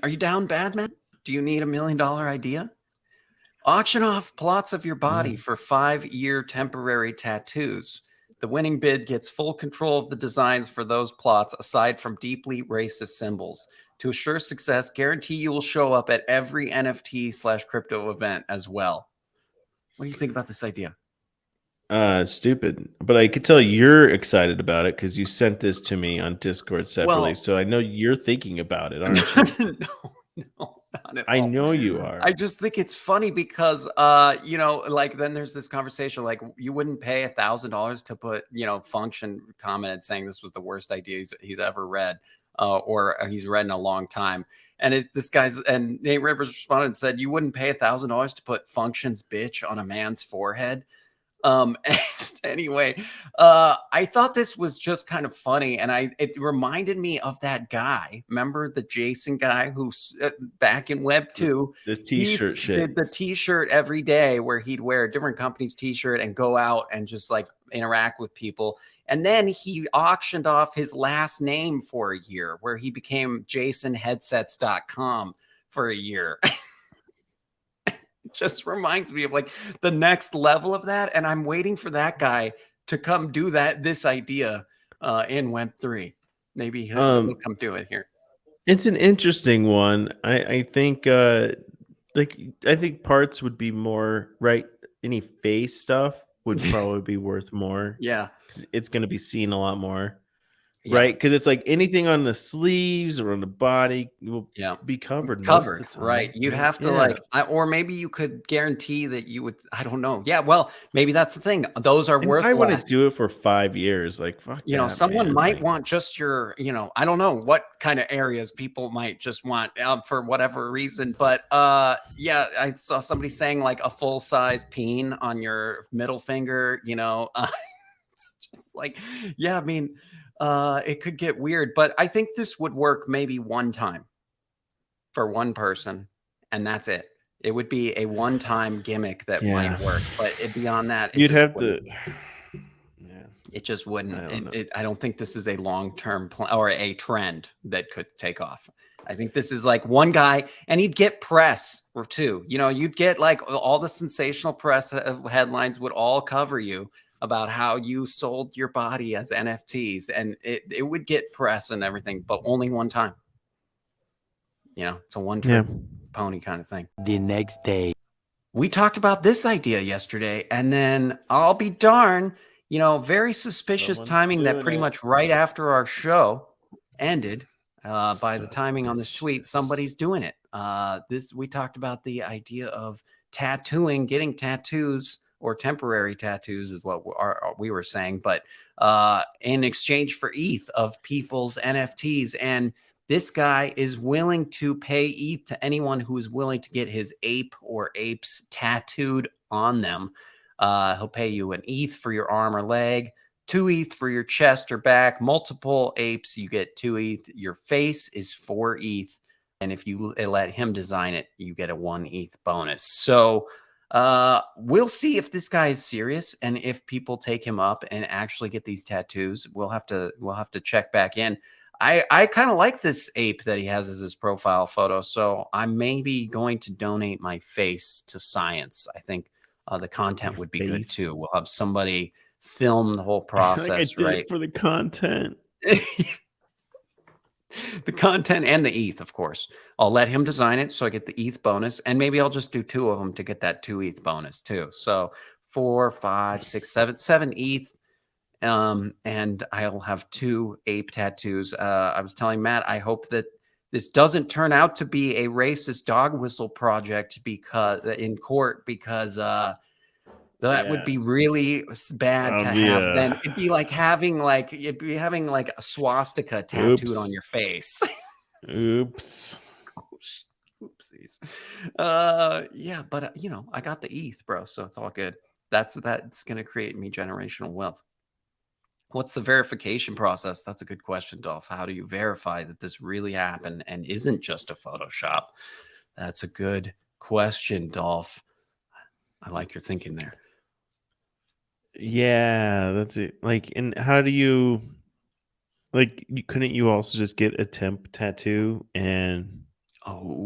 Are you down bad, man? Do you need $1 million idea? Auction off plots of your body for 5-year temporary tattoos. The winning bid gets full control of the designs for those plots, aside from deeply racist symbols. To assure success, guarantee you will show up at every NFT/crypto event as well. What do you think about this idea? Stupid. But I could tell you're excited about it because you sent this to me on Discord separately. Well, So I know you're thinking about it, aren't you? no, no, not at I all. know you I are. just think it's funny because, like then there's this conversation like you wouldn't pay $1,000 to put, function commented saying this was the worst idea he's ever read, or he's read in a long time. And Nate Rivers responded and said, you wouldn't pay $1,000 to put functions bitch on a man's forehead. Anyway, I thought this was just kind of funny, and it reminded me of that guy. Remember the Jason guy who's back in Web The, 2? the He t-shirt did shit. the T-shirt every day, where he'd wear a different company's T-shirt and go out and just like interact with people. And then he auctioned off his last name for a year, where he became JasonHeadsets.com for a year. Just reminds me of like the next level of that. And I'm waiting for that guy to come do this idea in Web3. Maybe he'll Um, come do it here. it's an interesting one. I think like I think parts would be more right. Any face stuff would probably be worth more Yeah. because it's going to be seen a lot more. Yeah. Right? Because it's like anything on the sleeves or on the body will Yeah. be covered most Covered, of the right? time, You'd right? have to Yeah. or maybe you could guarantee that you would, I don't know. Yeah. Well, maybe that's the thing. Those are And worth I want to less. do it for 5 years. Like, fuck that, Someone man. might Like, want just your, I don't know what kind of areas people might just want for whatever reason. But yeah, I saw somebody saying like a full size peen on your middle finger, it's just like, yeah, I mean, it could get weird, but I think this would work maybe one time for one person, and that's it. It would be a one-time gimmick that might yeah. work, but beyond that, it You'd just have wouldn't. to. Yeah. It just I wouldn't. don't know. I don't think this is a long-term plan or a trend that could take off. I think this is like one guy, and he'd get press or two. You'd get like all the sensational press headlines would all cover you about how you sold your body as NFTs, and it would get press and everything, but only one time. It's a one-trick Yeah. pony kind of thing. The next day. We talked about this idea yesterday, and then I'll be darned, very suspicious Someone's timing that doing pretty it. much right after our show ended, by the timing on this tweet, Suspicious. somebody's doing it. We talked about the idea of tattooing, getting tattoos or temporary tattoos is what we were saying, but in exchange for ETH of people's NFTs. And this guy is willing to pay ETH to anyone who is willing to get his ape or apes tattooed on them. He'll pay you an ETH for your arm or leg, 2 ETH for your chest or back. Multiple apes, you get 2 ETH. Your face is 4 ETH. And if you let him design it, you get a 1 ETH bonus. So we'll see if this guy is serious and if people take him up and actually get these tattoos. We'll have to check back in. I kind of like this ape that he has as his profile photo, so I'm maybe going to donate my face to science. I think the content Your would be good face. too. We'll have somebody film the whole Like I process, did right? it for the content. The content and the ETH, of course. I'll let him design it so I get the ETH bonus, and maybe I'll just do 2 of them to get that 2 ETH bonus too. So 4, 5, 6, 7 ETH. And I'll have 2 ape tattoos. I was telling Matt, I hope that this doesn't turn out to be a racist dog whistle project because in court, because that would Yeah. be really bad I'll to be have. Then it'd be like having a swastika tattooed on oops. your face. Oops. Oopsies. Yeah, but I got the ETH, bro, so it's all good. That's gonna create me generational wealth. What's the verification process? That's a good question, Dolph. How do you verify that this really happened and isn't just a Photoshop? That's a good question, Dolph. I like your thinking there. Yeah, that's it. Like, and how do you couldn't you also just get a temp tattoo and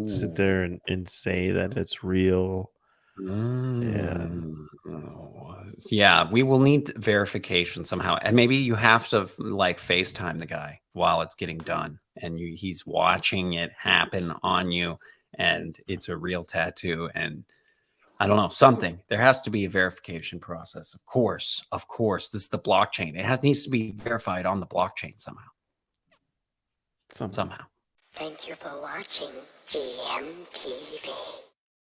sit Ooh. there and say that it's real. And Mm. Yeah, we will need verification somehow. And maybe you have to like FaceTime the guy while it's getting done and he's watching it happen on you and it's a real tattoo and I don't know, something. There has to be a verification process. Of course. Of course. This is the blockchain. Needs to be verified on the blockchain somehow. somehow. Somehow. Thank you for watching GMTV.